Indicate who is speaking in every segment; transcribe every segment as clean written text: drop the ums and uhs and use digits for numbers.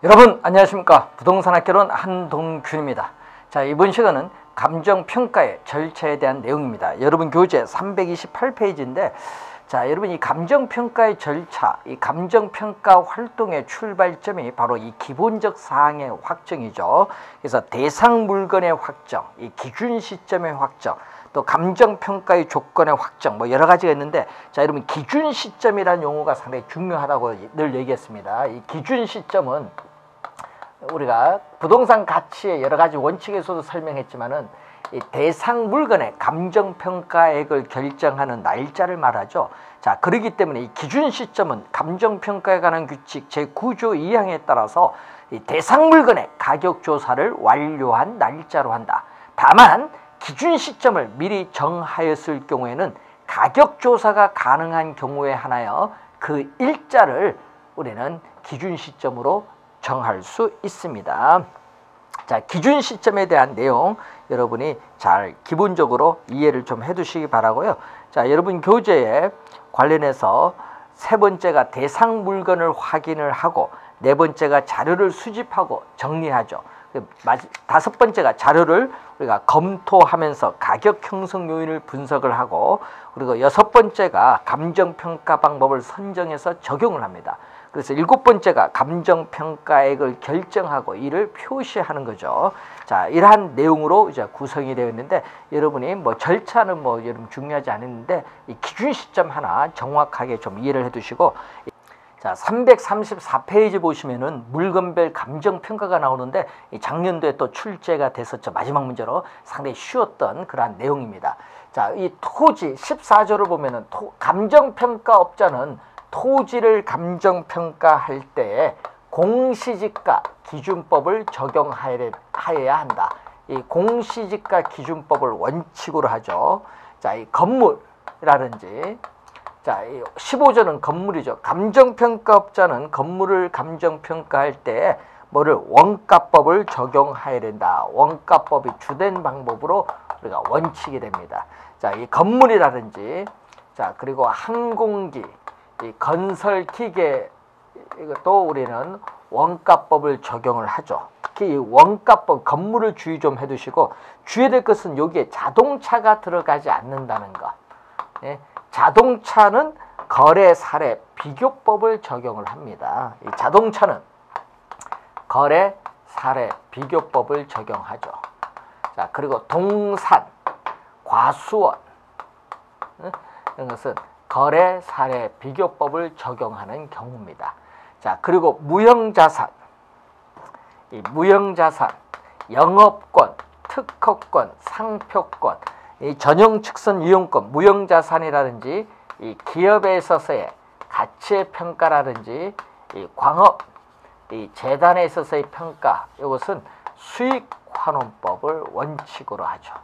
Speaker 1: 여러분 안녕하십니까. 부동산학개론 한동균입니다. 자, 이번 시간은 감정평가의 절차에 대한 내용입니다. 여러분 교재 328페이지인데 자, 여러분 이 감정평가의 절차, 이 감정평가 활동의 출발점이 바로 이 기본적 사항의 확정이죠. 그래서 대상 물건의 확정, 이 기준 시점의 확정, 또 감정평가의 조건의 확정, 뭐 여러 가지가 있는데, 자, 여러분 기준 시점이라는 용어가 상당히 중요하다고 늘 얘기했습니다. 이 기준 시점은 우리가 부동산 가치의 여러 가지 원칙에서도 설명했지만은 이 대상 물건의 감정평가액을 결정하는 날짜를 말하죠. 자, 그렇기 때문에 이 기준 시점은 감정평가에 관한 규칙 제9조 2항에 따라서 이 대상 물건의 가격 조사를 완료한 날짜로 한다. 다만 기준 시점을 미리 정하였을 경우에는 가격 조사가 가능한 경우에 한하여 그 일자를 우리는 기준 시점으로 정할 수 있습니다. 자, 기준 시점에 대한 내용 여러분이 잘 기본적으로 이해를 좀 해두시기 바라고요. 자, 여러분 교재에 관련해서 세 번째가 대상 물건을 확인을 하고, 네 번째가 자료를 수집하고 정리하죠. 다섯 번째가 자료를 우리가 검토하면서 가격 형성 요인을 분석을 하고, 그리고 여섯 번째가 감정평가 방법을 선정해서 적용을 합니다. 그래서 일곱 번째가 감정평가액을 결정하고 이를 표시하는 거죠. 자, 이러한 내용으로 이제 구성이 되어 있는데, 여러분이 뭐 절차는 뭐 여러분 중요하지 않은데 이 기준 시점 하나 정확하게 좀 이해를 해두시고, 자, 334페이지 보시면은 물건별 감정평가가 나오는데, 이 작년도에 또 출제가 됐었죠. 마지막 문제로 상당히 쉬웠던 그러한 내용입니다. 자, 이 토지 14조를 보면은 감정평가업자는 토지를 감정평가할 때에 공시지가 기준법을 적용하여야 한다. 이 공시지가 기준법을 원칙으로 하죠. 자, 이 건물이라든지, 자, 15조는 건물이죠. 감정평가업자는 건물을 감정평가할 때 뭐를 원가법을 적용해야 된다. 원가법이 주된 방법으로 우리가 원칙이 됩니다. 자, 이 건물이라든지, 자, 그리고 항공기, 이 건설기계, 이것도 우리는 원가법을 적용을 하죠. 특히 이 원가법, 건물을 주의 좀 해두시고, 주의해야 될 것은 여기에 자동차가 들어가지 않는다는 거. 예? 자동차는 거래 사례 비교법을 적용을 합니다. 이 자동차는 거래 사례 비교법을 적용하죠. 자, 그리고 동산, 과수원, 이런 것은 거래 사례 비교법을 적용하는 경우입니다. 자, 그리고 무형자산, 이 무형자산, 영업권, 특허권, 상표권, 이 전용측선 이용권, 무형자산이라든지 이 기업에 있어서의 가치의 평가라든지 이 광업, 이 재단에 있어서의 평가, 이것은 수익환원법을 원칙으로 하죠.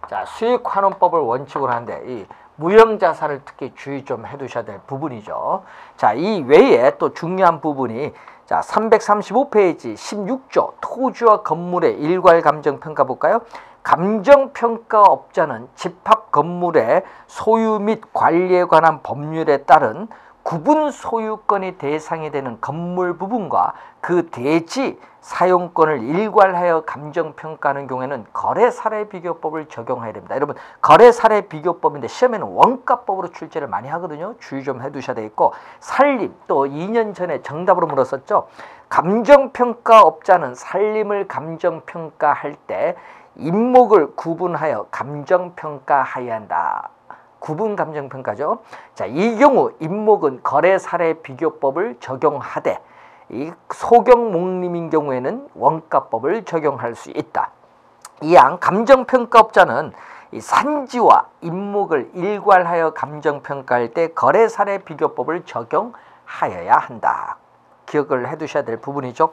Speaker 1: 자, 수익환원법을 원칙으로 하는데 이 무형자산을 특히 주의 좀 해두셔야 될 부분이죠. 자, 이 외에 또 중요한 부분이, 자, 335페이지 16조 토지와 건물의 일괄 감정평가 볼까요? 감정평가업자는 집합 건물의 소유 및 관리에 관한 법률에 따른 구분 소유권이 대상이 되는 건물 부분과 그 대지 사용권을 일괄하여 감정평가하는 경우에는 거래사례 비교법을 적용해야 됩니다. 여러분, 거래사례 비교법인데 시험에는 원가법으로 출제를 많이 하거든요. 주의 좀 해두셔야 되겠고, 산림, 또 2년 전에 정답으로 물었었죠. 감정평가업자는 산림을 감정평가할 때 임목을 구분하여 감정평가해야 한다. 구분 감정평가죠. 자, 이 경우 임목은 거래사례 비교법을 적용하되 이 소경목림인 경우에는 원가법을 적용할 수 있다. 이양 감정평가업자는 이 산지와 임목을 일괄하여 감정평가할 때 거래사례 비교법을 적용하여야 한다. 기억을 해두셔야 될 부분이죠.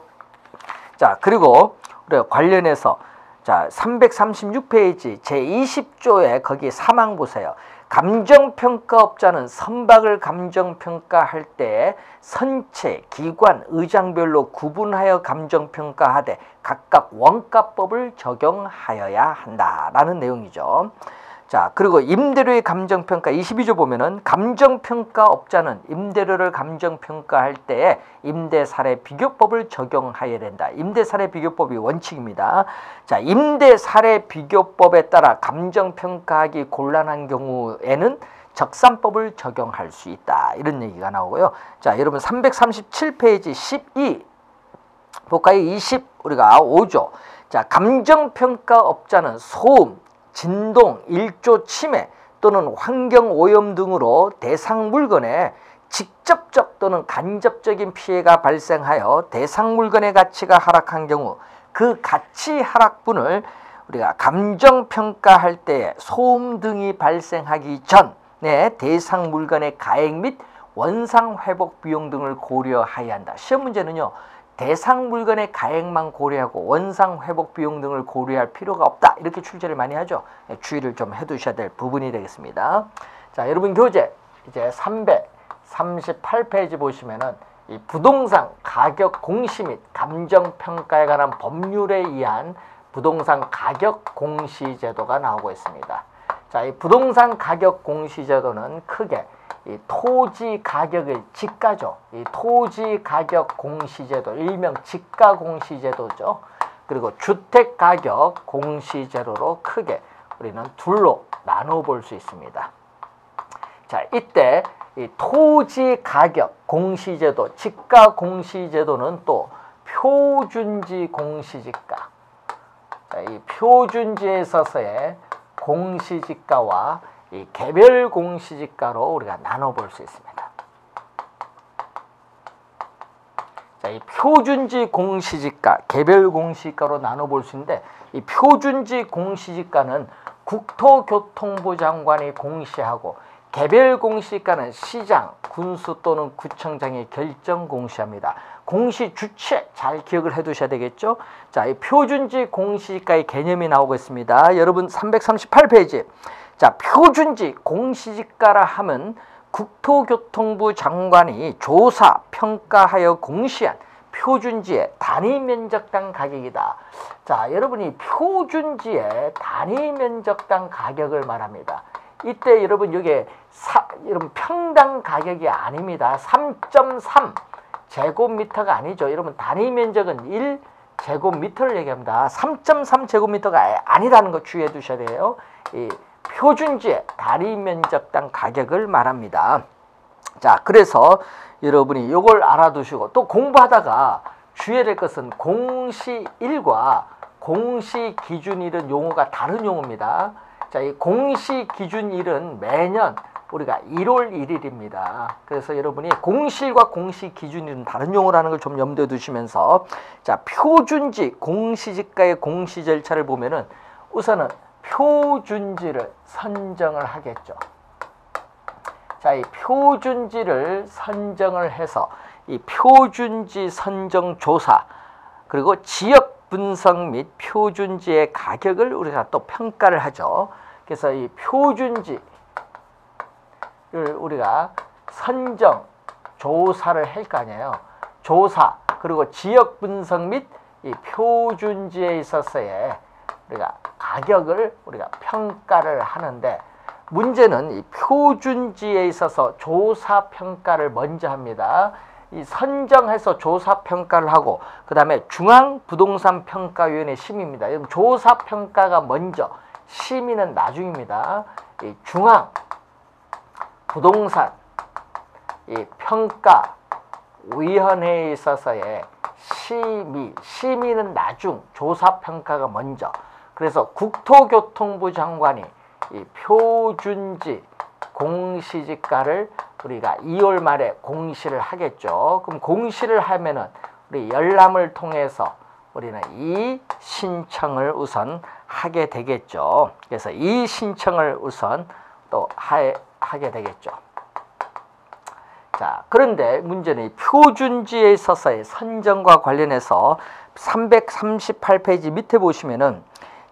Speaker 1: 자, 그리고 우리가 관련해서, 자, 336페이지 제20조에 거기 사망 보세요. 감정평가업자는 선박을 감정평가할 때 선체, 기관, 의장별로 구분하여 감정평가하되 각각 원가법을 적용하여야 한다라는 내용이죠. 자, 그리고 임대료의 감정평가 22조 보면은 감정평가업자는 임대료를 감정평가할 때에 임대사례 비교법을 적용하여야 된다. 임대사례 비교법이 원칙입니다. 자, 임대사례 비교법에 따라 감정평가하기 곤란한 경우에는 적산법을 적용할 수 있다. 이런 얘기가 나오고요. 자, 여러분 337페이지 12 볼까요? 20 우리가 5조. 자, 감정평가업자는 소음, 진동, 일조 침해 또는 환경오염 등으로 대상 물건에 직접적 또는 간접적인 피해가 발생하여 대상 물건의 가치가 하락한 경우 그 가치 하락분을 우리가 감정평가할 때 소음 등이 발생하기 전에 대상 물건의 가액 및 원상회복 비용 등을 고려해야 한다. 시험 문제는요. 대상 물건의 가액만 고려하고 원상 회복 비용 등을 고려할 필요가 없다. 이렇게 출제를 많이 하죠. 주의를 좀 해두셔야 될 부분이 되겠습니다. 자, 여러분 교재 이제 338페이지 보시면은 이 부동산 가격 공시 및 감정 평가에 관한 법률에 의한 부동산 가격 공시 제도가 나오고 있습니다. 자, 이 부동산 가격 공시 제도는 크게 이 토지 가격의 지가죠. 이 토지 가격 공시제도, 일명 지가 공시제도죠. 그리고 주택 가격 공시제도로 크게 우리는 둘로 나눠 볼 수 있습니다. 자, 이때 이 토지 가격 공시제도, 지가 공시제도는 또 표준지 공시지가. 자, 이 표준지에 있어서의 공시지가와 이 개별 공시지가로 우리가 나눠볼 수 있습니다. 자, 이 표준지 공시지가, 개별 공시지가로 나눠볼 수 있는데 이 표준지 공시지가는 국토교통부 장관이 공시하고 개별 공시지가는 시장, 군수 또는 구청장이 결정 공시합니다. 공시 주체 잘 기억을 해 두셔야 되겠죠. 자, 이 표준지 공시지가의 개념이 나오고 있습니다. 여러분 338페이지. 자, 표준지 공시지가라 하면 국토교통부 장관이 조사, 평가하여 공시한 표준지의 단위 면적당 가격이다. 자, 여러분이 표준지의 단위 면적당 가격을 말합니다. 이때 여러분 여기 여러분 평당 가격이 아닙니다. 3.3 제곱미터가 아니죠. 여러분 단위 면적은 1 제곱미터를 얘기합니다. 3.3 제곱미터가 아니라는 거 주의해 두셔야 돼요. 이 표준지의 단위 면적당 가격을 말합니다. 자, 그래서 여러분이 이걸 알아두시고 또 공부하다가 주의해야 될 것은 공시일과 공시기준일은 용어가 다른 용어입니다. 자, 이 공시기준일은 매년 우리가 1월 1일입니다. 그래서 여러분이 공시일과 공시기준일은 다른 용어라는 걸 좀 염두에 두시면서 자, 표준지 공시지가의 공시 절차를 보면은 우선은 표준지를 선정을 하겠죠. 자, 이 표준지를 선정을 해서 이 표준지 선정 조사 그리고 지역 분석 및 표준지의 가격을 우리가 또 평가를 하죠. 그래서 이 표준지를 우리가 선정 조사를 할 거 아니에요. 조사 그리고 지역 분석 및 이 표준지에 있어서의 우리가 가격을 우리가 평가를 하는데 문제는 이 표준지에 있어서 조사 평가를 먼저 합니다. 이 선정해서 조사 평가를 하고 그 다음에 중앙부동산평가위원회 심의입니다. 조사 평가가 먼저 심의는 나중입니다. 이 중앙부동산 이 평가위원회에 있어서의 심의는 나중, 조사 평가가 먼저. 그래서 국토교통부 장관이 이 표준지 공시지가를 우리가 2월 말에 공시를 하겠죠. 그럼 공시를 하면은 우리 열람을 통해서 우리는 이 신청을 우선 하게 되겠죠. 그래서 이 신청을 우선 또 하게 되겠죠. 자, 그런데 문제는 이 표준지에 있어서의 선정과 관련해서 338페이지 밑에 보시면은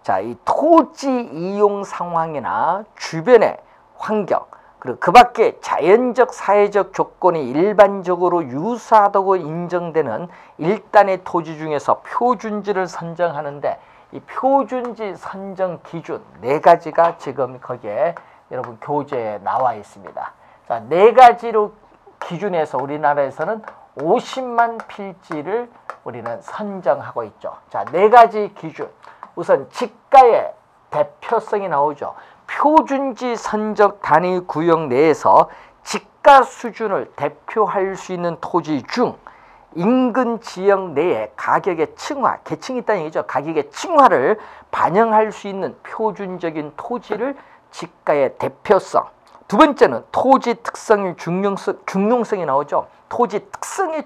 Speaker 1: 자, 이 토지 이용 상황이나 주변의 환경 그리고 그 밖에 자연적 사회적 조건이 일반적으로 유사하다고 인정되는 일단의 토지 중에서 표준지를 선정하는데 이 표준지 선정 기준 4가지가 지금 거기에 여러분 교재에 나와 있습니다. 자, 4가지로 기준해서 우리나라에서는 50만 필지를 우리는 선정하고 있죠. 자, 4가지 기준. 우선 지가의 대표성이 나오죠. 표준지 선적 단위 구역 내에서 지가 수준을 대표할 수 있는 토지 중 인근 지역 내에 가격의 층화, 계층이 있다는 얘기죠. 가격의 층화를 반영할 수 있는 표준적인 토지를 지가의 대표성. 두 번째는 토지 특성의 중용성이 나오죠. 토지 특성의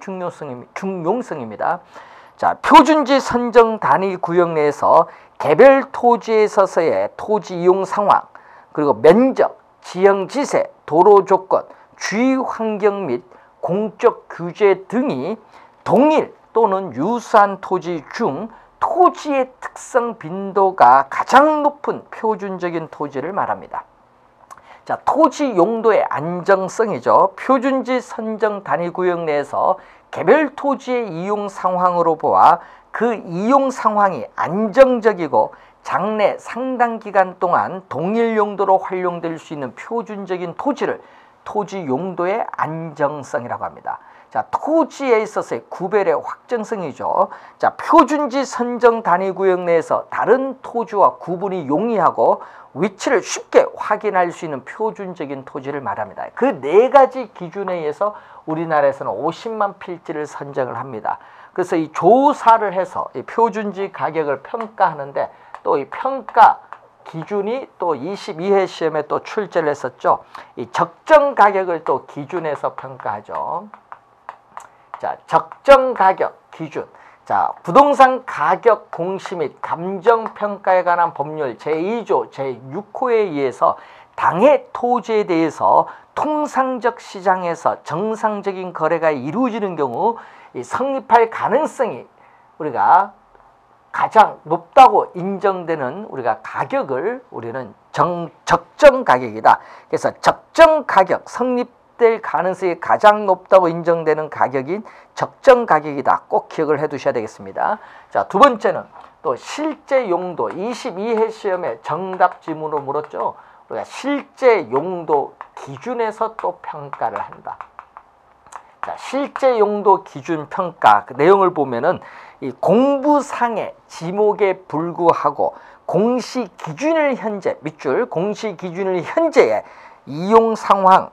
Speaker 1: 중용성입니다. 자, 표준지 선정 단위 구역 내에서 개별 토지에 있어서의 토지 이용 상황, 그리고 면적, 지형 지세, 도로 조건, 주위 환경 및 공적 규제 등이 동일 또는 유사한 토지 중 토지의 특성 빈도가 가장 높은 표준적인 토지를 말합니다. 자, 토지 용도의 안정성이죠. 표준지 선정 단위구역 내에서 개별 토지의 이용 상황으로 보아 그 이용 상황이 안정적이고 장래 상당 기간 동안 동일 용도로 활용될 수 있는 표준적인 토지를 토지 용도의 안정성이라고 합니다. 자, 토지에 있어서의 구별의 확정성이죠. 자, 표준지 선정 단위구역 내에서 다른 토지와 구분이 용이하고 위치를 쉽게 확인할 수 있는 표준적인 토지를 말합니다. 그 4가지 기준에 의해서 우리나라에서는 50만 필지를 선정을 합니다. 그래서 이 조사를 해서 이 표준지 가격을 평가하는데 또 이 평가 기준이 또 22회 시험에 또 출제를 했었죠. 이 적정 가격을 또 기준에서 평가하죠. 자, 적정 가격 기준. 자, 부동산 가격 공시 및 감정 평가에 관한 법률 제2조 제6호에 의해서 당해 토지에 대해서 통상적 시장에서 정상적인 거래가 이루어지는 경우 이 성립할 가능성이 우리가 가장 높다고 인정되는 우리가 가격을 우리는 적정 가격이다. 그래서 적정 가격 성립될 가능성이 가장 높다고 인정되는 가격인 적정 가격이다. 꼭 기억을 해 두셔야 되겠습니다. 자, 두 번째는 또 실제 용도 22회 시험에 정답 지문으로 물었죠. 우리가 실제 용도 기준에서 또 평가를 한다. 자, 실제 용도 기준 평가 그 내용을 보면은 이 공부상의 지목에 불구하고 공시 기준을 현재 밑줄 공시 기준을 현재의 이용 상황을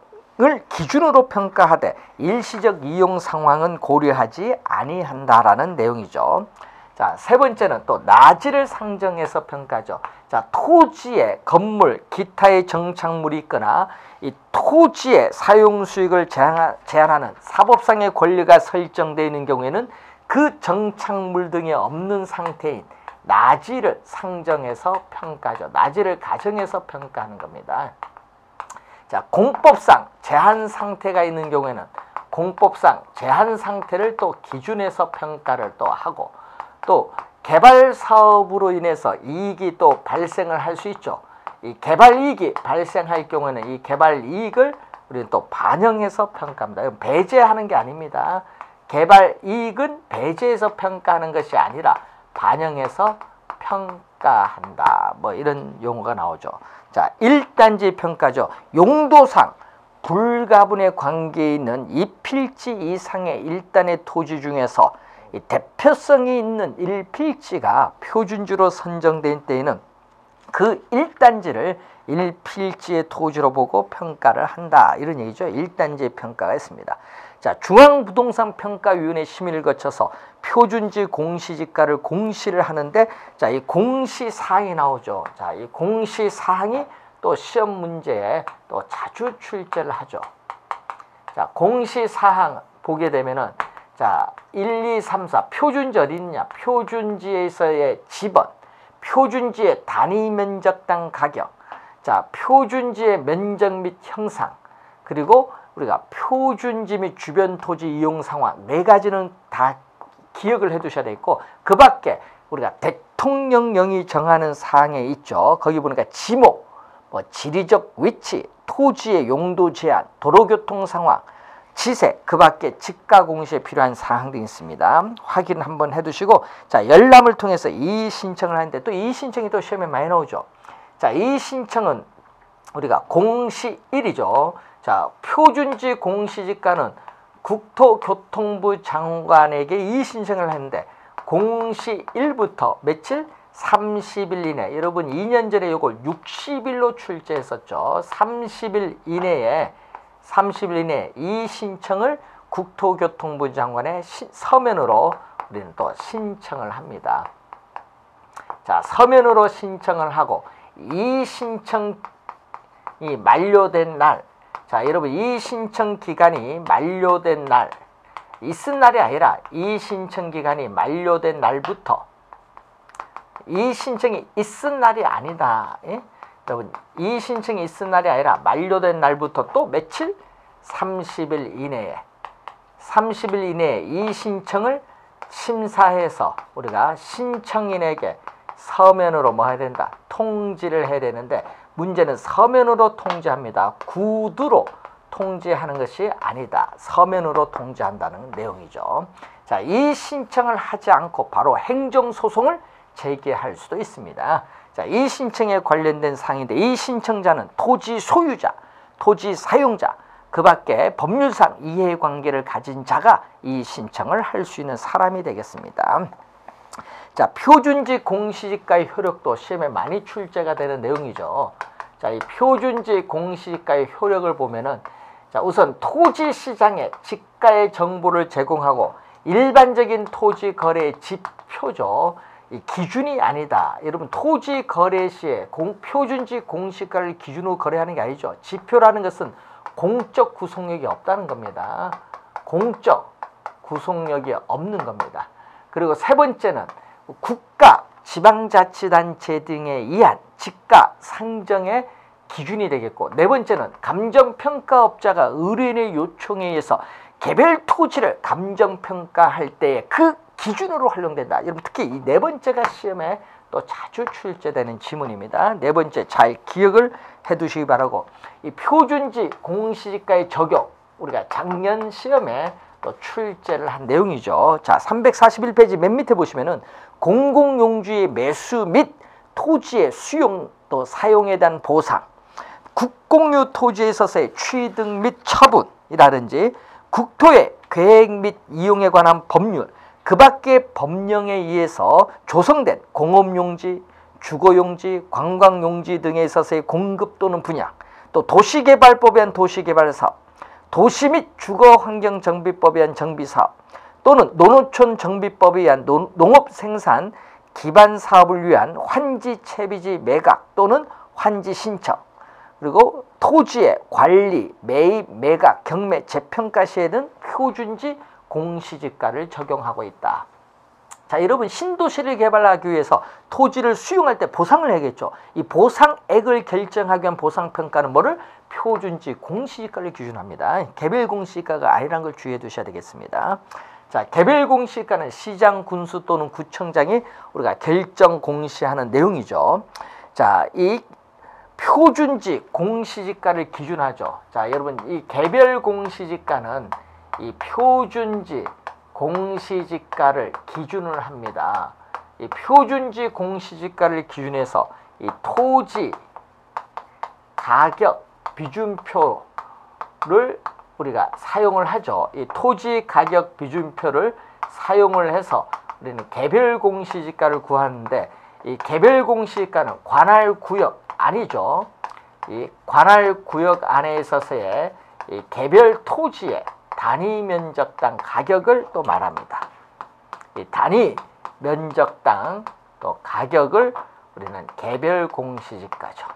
Speaker 1: 기준으로 평가하되 일시적 이용 상황은 고려하지 아니한다라는 내용이죠. 자, 세 번째는 또 나지를 상정해서 평가죠. 자, 토지에 건물, 기타의 정착물이 있거나 이 토지의 사용 수익을 제한하는 사법상의 권리가 설정되어 있는 경우에는 그 정착물 등이 없는 상태인 나지를 상정해서 평가죠. 나지를 가정해서 평가하는 겁니다. 자, 공법상 제한 상태가 있는 경우에는 공법상 제한 상태를 또 기준에서 평가를 또 하고 또 개발 사업으로 인해서 이익이 또 발생을 할 수 있죠. 이 개발 이익이 발생할 경우에는 이 개발 이익을 우리는 또 반영해서 평가합니다. 이건 배제하는 게 아닙니다. 개발 이익은 배제해서 평가하는 것이 아니라 반영해서 평가한다. 뭐 이런 용어가 나오죠. 자, 1단지 평가죠. 용도상 불가분의 관계에 있는 2필지 이상의 1단의 토지 중에서 이 대표성이 있는 1필지가 표준지로 선정된 때에는 그 1단지를 1필지의 토지로 보고 평가를 한다. 이런 얘기죠. 1단지의 평가가 있습니다. 자, 중앙부동산평가위원회 심의를 거쳐서 표준지 공시지가를 공시를 하는데 자, 이 공시사항이 나오죠. 자, 이 공시사항이 또 시험 문제에 또 자주 출제를 하죠. 자, 공시사항 보게 되면은 자, 1, 2, 3, 4 표준지 어디 있느냐? 표준지에서의 지번, 표준지의 단위 면적당 가격, 자, 표준지의 면적 및 형상, 그리고 우리가 표준지 및 주변 토지 이용 상황 4가지는 다 기억을 해 두셔야 되겠고 그 밖에 우리가 대통령령이 정하는 사항에 있죠. 거기 보니까 지목, 뭐 지리적 위치, 토지의 용도 제한, 도로교통 상황, 지세, 그 밖에 지가 공시에 필요한 사항 등이 있습니다. 확인 한번 해두시고, 자, 열람을 통해서 이의 신청을 하는데 또 이의 신청이 또 시험에 많이 나오죠. 자, 이의 신청은 우리가 공시일이죠. 자, 표준지 공시지가는 국토교통부 장관에게 이의 신청을 했는데 공시일부터 며칠? 30일 이내. 여러분 2년 전에 이걸 60일로 출제했었죠. 30일 이내에 이 신청을 국토교통부 장관의 서면으로 우리는 또 신청을 합니다. 자, 서면으로 신청을 하고 이 신청이 만료된 날, 자, 여러분 이 신청 기간이 만료된 날, 있은 날이 아니라 이 신청 기간이 만료된 날부터, 이 신청이 있은 날이 아니다. 예? 여러분 이 신청이 있은 날이 아니라 만료된 날부터 또 며칠? 30일 이내에 이 신청을 심사해서 우리가 신청인에게 서면으로 뭐 해야 된다? 통지를 해야 되는데 문제는 서면으로 통지합니다. 구두로 통지하는 것이 아니다. 서면으로 통지한다는 내용이죠. 자, 이 신청을 하지 않고 바로 행정소송을 제기할 수도 있습니다. 자, 이 신청에 관련된 사항인데 이 신청자는 토지 소유자, 토지 사용자, 그 밖에 법률상 이해관계를 가진 자가 이 신청을 할 수 있는 사람이 되겠습니다. 자, 표준지 공시지가의 효력도 시험에 많이 출제가 되는 내용이죠. 자, 이 표준지 공시지가의 효력을 보면은, 자, 우선 토지 시장의 지가의 정보를 제공하고 일반적인 토지 거래의 지표죠. 이 기준이 아니다. 여러분 토지 거래 시에 표준지 공시가를 기준으로 거래하는 게 아니죠. 지표라는 것은 공적 구속력이 없다는 겁니다. 공적 구속력이 없는 겁니다. 그리고 세 번째는 국가, 지방자치단체 등에 의한 지가 상정의 기준이 되겠고, 네 번째는 감정평가업자가 의뢰인의 요청에 의해서 개별 토지를 감정평가할 때의 그 기준으로 활용된다. 여러분 특히 이 네 번째가 시험에 또 자주 출제되는 지문입니다. 네 번째 잘 기억을 해두시기 바라고, 이 표준지 공시지가의 적용, 우리가 작년 시험에 또 출제를 한 내용이죠. 자, 341페이지 맨 밑에 보시면은 공공용지의 매수 및 토지의 수용 또 사용에 대한 보상, 국공유 토지에 있어서의 취득 및 처분이라든지 국토의 계획 및 이용에 관한 법률, 그 밖의 법령에 의해서 조성된 공업용지, 주거용지, 관광용지 등에 있어서의 공급 또는 분양, 또 도시개발법에 의한 도시개발사업, 도시 및 주거환경정비법에 의한 정비사업, 또는 농어촌 정비법에 의한 농업생산 기반사업을 위한 환지 채비지 매각 또는 환지 신청, 그리고 토지의 관리, 매입, 매각, 경매, 재평가 시에는 표준지 공시지가를 적용하고 있다. 자, 여러분 신도시를 개발하기 위해서 토지를 수용할 때 보상을 해야겠죠. 이 보상액을 결정하기 위한 보상평가는 뭐를? 표준지 공시지가를 기준합니다. 개별 공시지가가 아니라는 걸 주의해 두셔야 되겠습니다. 자, 개별 공시지가는 시장, 군수 또는 구청장이 우리가 결정 공시하는 내용이죠. 자, 이 표준지 공시지가를 기준하죠. 자, 여러분 이 개별 공시지가는 이 표준지 공시지가를 기준을 합니다. 이 표준지 공시지가를 기준해서 이 토지 가격 비준표를 우리가 사용을 하죠. 이 토지 가격 비준표를 사용을 해서 우리는 개별 공시지가를 구하는데, 이 개별 공시지가는 관할 구역 아니죠. 이 관할 구역 안에 있어서의 이 개별 토지의 단위 면적당 가격을 또 말합니다. 이 단위 면적당 또 가격을 우리는 개별 공시지가죠.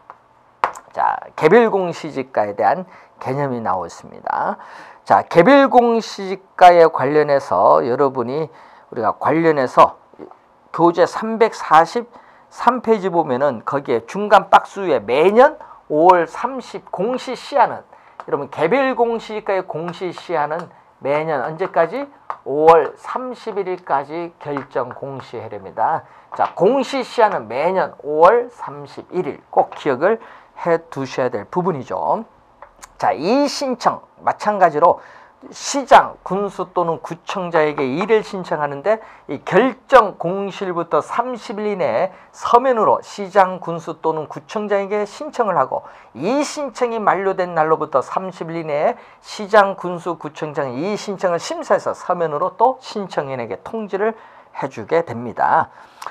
Speaker 1: 자, 개별 공시지가에 대한 개념이 나오고 있습니다. 자, 개별 공시지가에 관련해서 여러분이 우리가 관련해서 교재 343페이지 보면은 거기에 중간 박스 위에 매년 5월 30 공시시한은, 여러분 개별 공시지가의 공시시한은 매년 언제까지? 5월 31일까지 결정 공시해야 됩니다. 자, 공시시한은 매년 5월 31일 꼭 기억을 해 두셔야 될 부분이죠. 자, 이 신청 마찬가지로 시장, 군수 또는 구청장에게 이를 신청하는데 이 결정 공실부터 30일 이내에 서면으로 시장, 군수 또는 구청장에게 신청을 하고 이 신청이 만료된 날로부터 30일 이내에 시장, 군수, 구청장이 이 신청을 심사해서 서면으로 또 신청인에게 통지를 해주게 됩니다.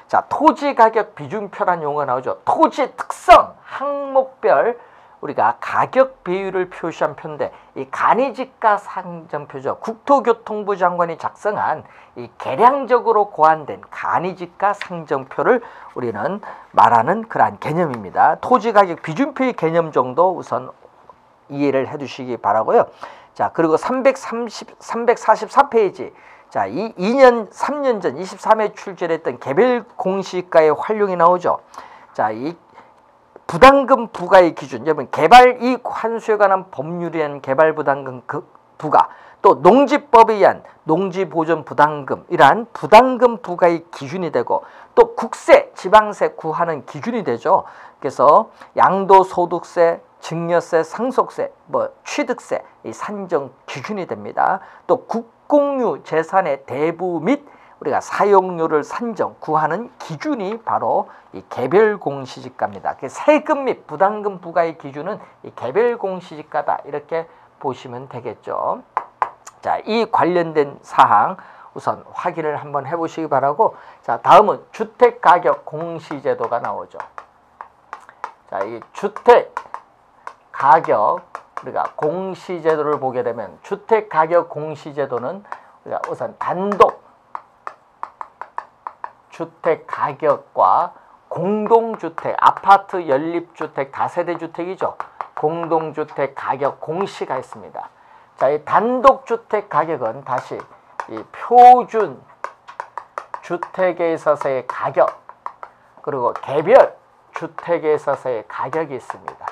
Speaker 1: 자, 토지 가격 비준표란 용어가 나오죠. 토지 특성, 항목별 우리가 가격 배율을 표시한 표인데 이 간이지가 상정표죠. 국토교통부 장관이 작성한 이 계량적으로 고안된 간이지가 상정표를 우리는 말하는 그러한 개념입니다. 토지 가격 비준표의 개념 정도 우선 이해를 해 두시기 바라고요. 자, 그리고 344페이지. 자, 3년 전 23회 출제했던 개별 공시가의 활용이 나오죠. 자, 이 부담금 부과의 기준, 여러분 개발 이익 환수에 관한 법률에 의한 개발 부담금 부과, 또 농지법에 의한 농지 보존 부담금 이러한 부담금 부과의 기준이 되고 또 국세, 지방세 구하는 기준이 되죠. 그래서 양도소득세, 증여세, 상속세, 취득세 이 산정 기준이 됩니다. 또 국공유 재산의 대부 및 우리가 사용료를 산정, 구하는 기준이 바로 이 개별공시지가입니다. 세금 및 부담금 부과의 기준은 이 개별공시지가다 이렇게 보시면 되겠죠. 자, 이 관련된 사항 우선 확인을 한번 해보시기 바라고. 자, 다음은 주택가격 공시제도가 나오죠. 자, 이 주택가격 우리가 공시제도를 보게 되면 주택가격 공시제도는 우리가 우선 단독 주택 가격과 공동주택, 아파트, 연립주택, 다세대주택이죠. 공동주택 가격 공시가 있습니다. 자, 이 단독주택 가격은 다시 이 표준 주택에 있어서의 가격, 그리고 개별 주택에 있어서의 가격이 있습니다.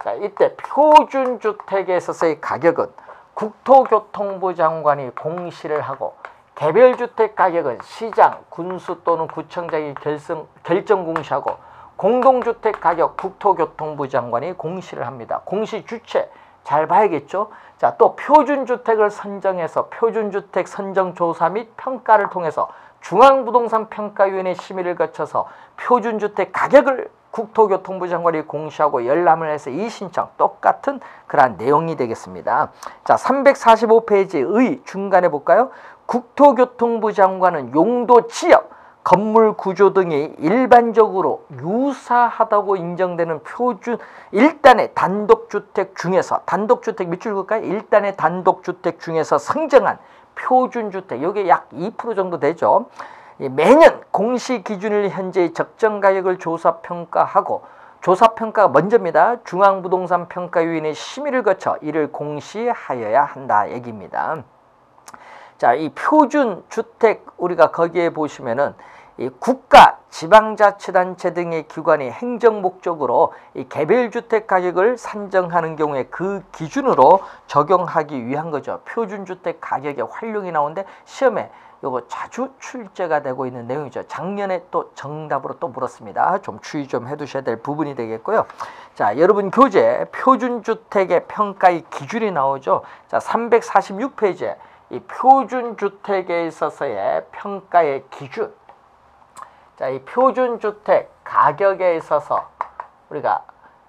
Speaker 1: 자, 이때 표준 주택에 있어서의 가격은 국토교통부 장관이 공시를 하고 개별주택 가격은 시장, 군수 또는 구청장이 결정 공시하고 공동주택 가격 국토교통부 장관이 공시를 합니다. 공시 주체 잘 봐야겠죠. 자, 또 표준주택을 선정해서 표준주택 선정조사 및 평가를 통해서 중앙부동산평가위원회 심의를 거쳐서 표준주택 가격을 국토교통부 장관이 공시하고 열람을 해서 이 신청 똑같은 그러한 내용이 되겠습니다. 자, 345페이지의 중간에 볼까요? 국토교통부 장관은 용도 지역, 건물 구조 등이 일반적으로 유사하다고 인정되는 표준 1단의 단독주택 중에서 단독주택 밑줄 그을까요? 1단의 단독주택 중에서 선정한 표준주택, 이게 약 2% 정도 되죠. 매년 공시 기준일 현재의 적정가격을 조사평가하고 조사평가가 먼저입니다. 중앙부동산평가위원회 심의를 거쳐 이를 공시하여야 한다 얘기입니다. 자, 이 표준주택 우리가 거기에 보시면은 이 국가, 지방자치단체 등의 기관이 행정 목적으로 이 개별주택 가격을 산정하는 경우에 그 기준으로 적용하기 위한 거죠. 표준주택 가격의 활용이 나오는데 시험에 요거 자주 출제가 되고 있는 내용이죠. 작년에 또 정답으로 또 물었습니다. 좀 주의 좀 해두셔야 될 부분이 되겠고요. 자, 여러분 교재 표준주택의 평가의 기준이 나오죠. 자, 346페이지에 이 표준주택에 있어서의 평가의 기준. 자, 이 표준주택 가격에 있어서 우리가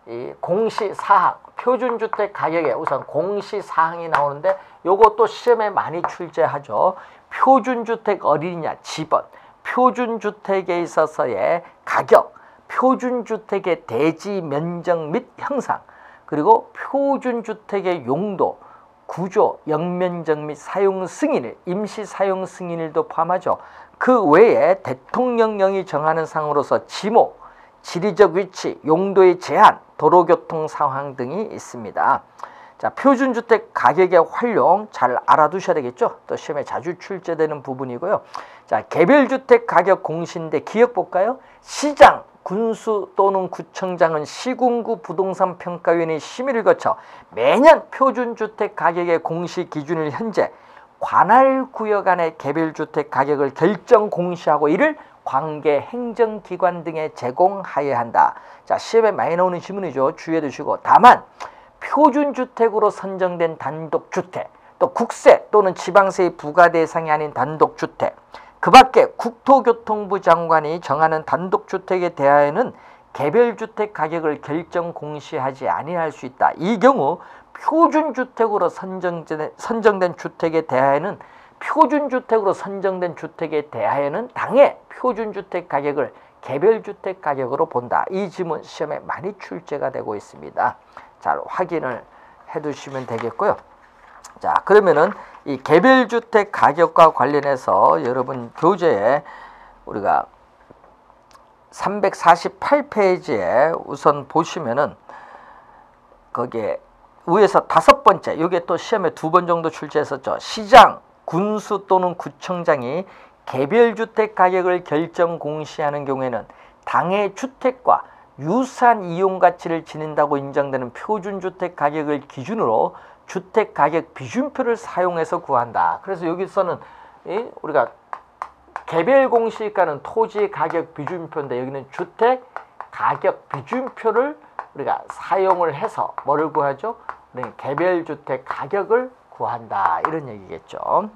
Speaker 1: 이 공시사항, 표준주택 가격에 우선 공시사항이 나오는데 요것도 시험에 많이 출제하죠. 표준주택 어디냐 지번, 표준주택에 있어서의 가격, 표준주택의 대지 면적 및 형상, 그리고 표준주택의 용도, 구조, 영면적 및 사용 승인일, 임시 사용 승인일도 포함하죠. 그 외에 대통령령이 정하는 상으로서 지목, 지리적 위치, 용도의 제한, 도로교통 상황 등이 있습니다. 자, 표준주택 가격의 활용 잘 알아두셔야 되겠죠. 또 시험에 자주 출제되는 부분이고요. 자, 개별주택 가격 공시인데 기억 볼까요? 시장, 군수 또는 구청장은 시군구 부동산평가위원회 심의를 거쳐 매년 표준주택 가격의 공시 기준을 현재 관할구역 안의 개별주택 가격을 결정 공시하고 이를 관계 행정기관 등에 제공하여야 한다. 자, 시험에 많이 나오는 질문이죠. 주의해 두시고, 다만 표준주택으로 선정된 단독주택 또 국세 또는 지방세의 부과 대상이 아닌 단독주택, 그 밖에 국토교통부 장관이 정하는 단독주택에 대하여는 개별주택 가격을 결정 공시하지 아니할 수 있다. 이 경우 표준주택으로 선정된 주택에 대하여는 당해 표준주택 가격을 개별주택 가격으로 본다. 이 지문 시험에 많이 출제가 되고 있습니다. 잘 확인을 해 두시면 되겠고요. 자, 그러면은 이 개별주택 가격과 관련해서 여러분 교재에 우리가 348페이지에 우선 보시면은 거기에 위에서 5번째, 이게 또 시험에 2번 정도 출제했었죠. 시장, 군수 또는 구청장이 개별주택 가격을 결정 공시하는 경우에는 당해 주택과 유사한 이용가치를 지닌다고 인정되는 표준주택 가격을 기준으로 주택가격 비준표를 사용해서 구한다. 그래서 여기서는 우리가 개별공시가는 토지가격 비준표인데 여기는 주택가격 비준표를 우리가 사용을 해서 뭐를 구하죠? 개별주택 가격을 구한다. 이런 얘기겠죠.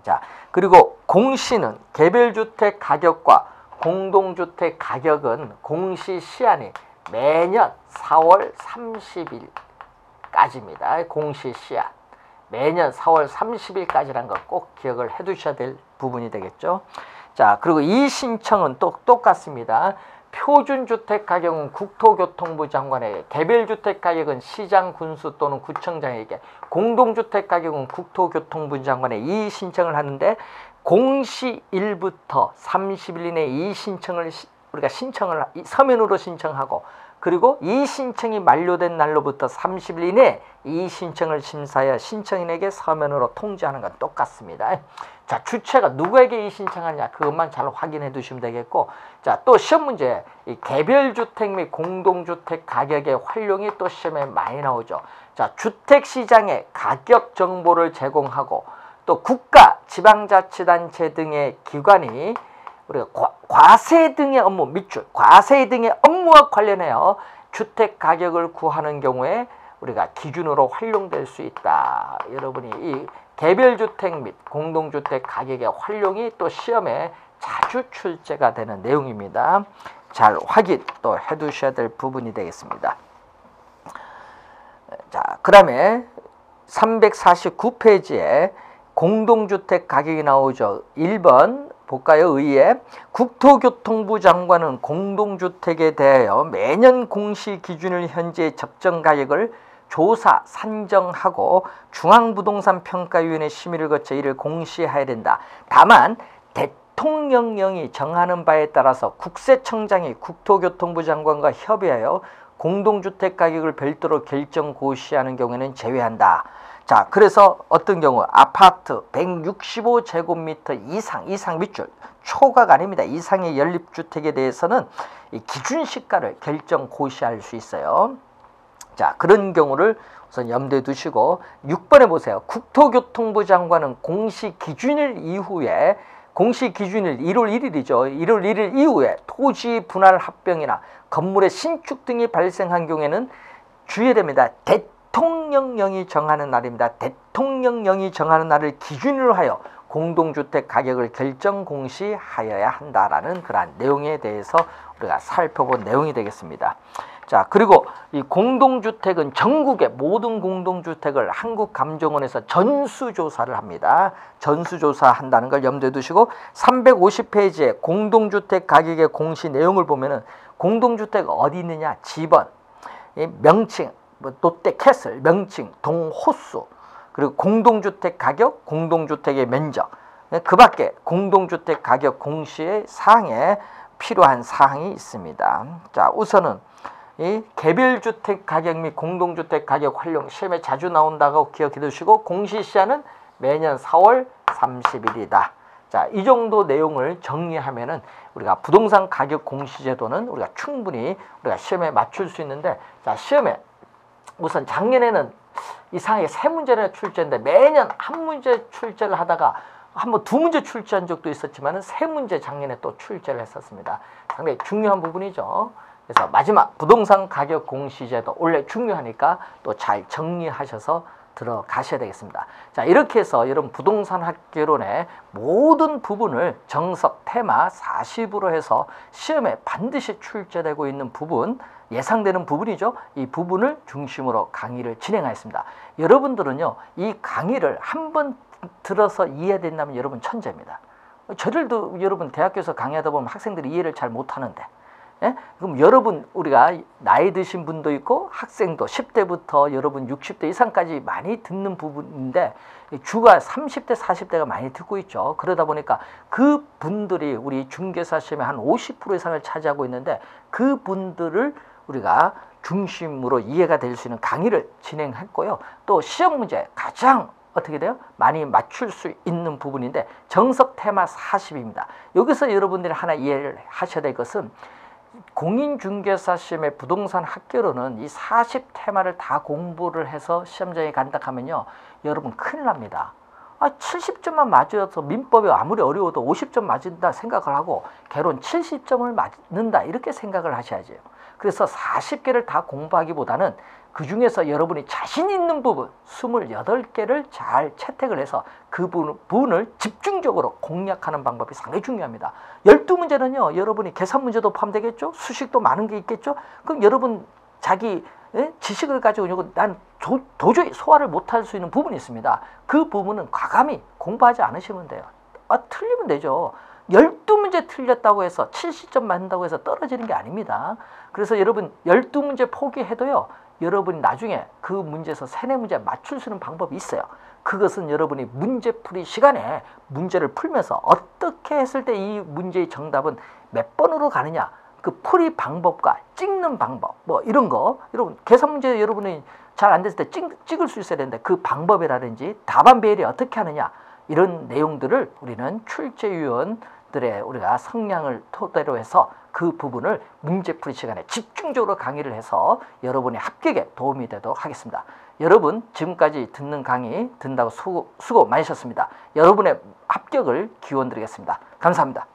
Speaker 1: 자, 그리고 공시는 개별주택 가격과 공동주택 가격은 공시 시한이 매년 4월 30일까지입니다. 공시 시한. 매년 4월 30일까지라는 걸 꼭 기억을 해 두셔야 될 부분이 되겠죠. 자, 그리고 이 신청은 또 똑같습니다. 표준주택 가격은 국토교통부 장관에게, 개별주택 가격은 시장, 군수 또는 구청장에게, 공동주택 가격은 국토교통부 장관에 이 신청을 하는데 공시일부터 30일 이내에 이 신청을 우리가 서면으로 신청하고, 그리고 이 신청이 만료된 날로부터 30일 이내에 이 신청을 심사하여 신청인에게 서면으로 통지하는 건 똑같습니다. 자, 주체가 누구에게 이 신청하느냐, 그것만 잘 확인해 두시면 되겠고, 자, 또 시험 문제, 이 개별주택 및 공동주택 가격의 활용이 또 시험에 많이 나오죠. 자, 주택시장의 가격 정보를 제공하고, 또 국가, 지방자치단체 등의 기관이 우리가 과세 등의 업무, 밑줄, 과세 등의 업무와 관련하여 주택 가격을 구하는 경우에 우리가 기준으로 활용될 수 있다. 여러분이 이 개별주택 및 공동주택 가격의 활용이 또 시험에 자주 출제가 되는 내용입니다. 잘 확인 또 해두셔야 될 부분이 되겠습니다. 자, 그 다음에 349페이지에 공동주택 가격이 나오죠. 1번 볼까요? 의에 국토교통부 장관은 공동주택에 대하여 매년 공시 기준을 현재 적정 가격을 조사, 산정하고 중앙부동산평가위원회 심의를 거쳐 이를 공시해야 된다. 다만 대통령령이 정하는 바에 따라서 국세청장이 국토교통부 장관과 협의하여 공동주택 가격을 별도로 결정 고시하는 경우에는 제외한다. 자, 그래서 어떤 경우 아파트 165제곱미터 이상 밑줄, 초과가 아닙니다. 이상의 연립주택에 대해서는 이 기준시가를 결정 고시할 수 있어요. 자, 그런 경우를 우선 염두에 두시고 6번에 보세요. 국토교통부 장관은 공시 기준일 이후에, 공시 기준일 1월 1일이죠. 1월 1일 이후에 토지 분할 합병이나 건물의 신축 등이 발생한 경우에는 주의해야 됩니다. 대통령령이 정하는 날입니다. 대통령령이 정하는 날을 기준으로 하여 공동주택 가격을 결정 공시하여야 한다라는 그러한 내용에 대해서 우리가 살펴본 내용이 되겠습니다. 자, 그리고 이 공동주택은 전국의 모든 공동주택을 한국감정원에서 전수조사를 합니다. 전수조사한다는 걸 염두에 두시고 350페이지에 공동주택 가격의 공시 내용을 보면은 공동주택 어디 있느냐, 지번, 명칭, 롯데 캐슬, 명칭, 동호수, 그리고 공동주택 가격, 공동주택의 면적, 그 밖에 공동주택 가격 공시의 사항에 필요한 사항이 있습니다. 자, 우선은 이 개별주택 가격 및 공동주택 가격 활용 시험에 자주 나온다고 기억해 두시고 공시시한은 매년 4월 30일이다. 자, 이 정도 내용을 정리하면은 우리가 부동산 가격 공시제도는 우리가 충분히 우리가 시험에 맞출 수 있는데, 자, 시험에 우선 작년에는 이상하게 3문제나 출제했는데 매년 한 문제 출제를 하다가 한번 2문제 출제한 적도 있었지만 3문제 작년에 또 출제를 했었습니다. 상당히 중요한 부분이죠. 그래서 마지막 부동산 가격 공시제도 원래 중요하니까 또 잘 정리하셔서 들어가셔야 되겠습니다. 자, 이렇게 해서 여러분 부동산 학개론의 모든 부분을 정석 테마 40으로 해서 시험에 반드시 출제되고 있는 부분, 예상되는 부분이죠. 이 부분을 중심으로 강의를 진행하였습니다. 여러분들은요, 이 강의를 한번 들어서 이해된다면 여러분 천재입니다. 저들도 여러분 대학교에서 강의하다 보면 학생들이 이해를 잘 못하는데, 예? 그럼 여러분, 우리가 나이 드신 분도 있고 학생도 10대부터 여러분 60대 이상까지 많이 듣는 부분인데 주가 30대 40대가 많이 듣고 있죠. 그러다 보니까 그 분들이 우리 중개사 시험의 한 50% 이상을 차지하고 있는데 그 분들을 우리가 중심으로 이해가 될 수 있는 강의를 진행했고요. 또 시험 문제 가장 어떻게 돼요? 많이 맞출 수 있는 부분인데 정석 테마 40입니다. 여기서 여러분들이 하나 이해를 하셔야 될 것은 공인중개사 시험의 부동산 학개론은 이 40 테마를 다 공부를 해서 시험장에 간다 하면요, 여러분 큰일 납니다. 70점만 맞아서 민법이 아무리 어려워도 50점 맞는다 생각을 하고 개론 70점을 맞는다 이렇게 생각을 하셔야죠. 그래서 40개를 다 공부하기보다는 그 중에서 여러분이 자신 있는 부분 28개를 잘 채택을 해서 그 부분을 집중적으로 공략하는 방법이 상당히 중요합니다. 12문제는요, 여러분이 계산 문제도 포함되겠죠? 수식도 많은 게 있겠죠? 그럼 여러분 자기 지식을 가지고 난 도저히 소화를 못할 수 있는 부분이 있습니다. 그 부분은 과감히 공부하지 않으시면 돼요. 틀리면 되죠. 12문제 틀렸다고 해서 70점 맞는다고 해서 떨어지는 게 아닙니다. 그래서 여러분 12문제 포기해도요, 여러분이 나중에 그 문제에서 3-4문제 맞출 수 있는 방법이 있어요. 그것은 여러분이 문제풀이 시간에 문제를 풀면서 어떻게 했을 때 이 문제의 정답은 몇 번으로 가느냐, 그 풀이 방법과 찍는 방법, 뭐 이런 거, 여러분 계산 문제 여러분이 잘 안 됐을 때 찍을 수 있어야 되는데 그 방법이라든지 답안 배열이 어떻게 하느냐, 이런 내용들을 우리는 출제위원들의 우리가 성향을 토대로 해서 그 부분을 문제풀이 시간에 집중적으로 강의를 해서 여러분의 합격에 도움이 되도록 하겠습니다. 여러분 지금까지 듣는 강의 듣는다고 수고 많으셨습니다. 여러분의 합격을 기원드리겠습니다. 감사합니다.